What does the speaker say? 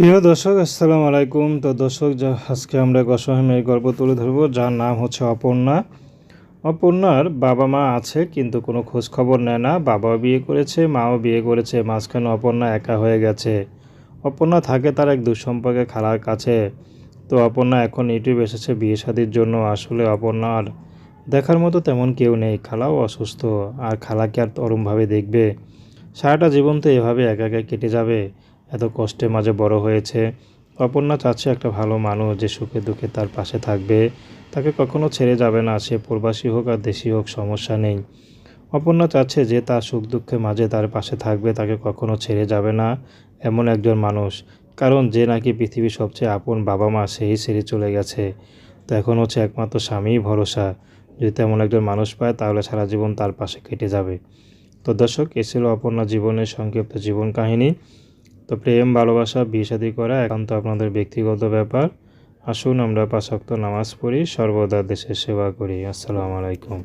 প্রিয় দর্শক, আসসালামু আলাইকুম। তো দর্শক, আজকে আমরা এক অসহায় মেয়ের গল্প তুলে ধরবো, যার নাম হচ্ছে অপর্ণা। অপর্ণার বাবা মা আছে, কিন্তু কোনো খোঁজ খবর নেয় না। বাবাও বিয়ে করেছে, মাও বিয়ে করেছে, মাঝখানে অপর্ণা একা হয়ে গেছে। অপর্ণা থাকে তার এক দুঃসম্পর্কে খালার কাছে। তো অপর্ণা এখন ইউটিউব এসেছে বিয়ে শাদির জন্য। আসলে অপর্ণার দেখার মতো তেমন কেউ নেই। খালাও অসুস্থ, আর খালাকে আর ওরমভাবে দেখবে? সারাটা জীবন তো এভাবে একা একা কেটে যাবে। এত কষ্টের মাঝে বড় হয়েছে। অপর্ণা চাচ্ছে একটা ভালো মানুষ যে সুখে দুঃখে তার পাশে থাকবে, তাকে কখনো ছেড়ে যাবে না। সে প্রবাসী হোক আর দেশি হোক, সমস্যা নেই। অপর্ণা চাচ্ছে যে তার সুখ দুঃখের মাঝে তার পাশে থাকবে, তাকে কখনো ছেড়ে যাবে না, এমন একজন মানুষ। কারণ যে নাকি পৃথিবীর সবচেয়ে আপন বাবা মা, সেই ছেড়ে চলে গেছে। তো এখন হচ্ছে একমাত্র স্বামীই ভরসা। যদি তেমন একজন মানুষ পায়, তাহলে সারা জীবন তার পাশে কেটে যাবে। তো দর্শক, এ ছিল অপর্ণা জীবনের সংক্ষিপ্ত জীবন কাহিনী। তো প্রেম, ভালোবাসা, বিয়ে শাদী করা একান্ত আপনাদের ব্যক্তিগত ব্যাপার। আসুন আমরা 5 ওয়াক্ত নামাজ পড়ি, সর্বদা দেশের সেবা করি। আসসালামু আলাইকুম।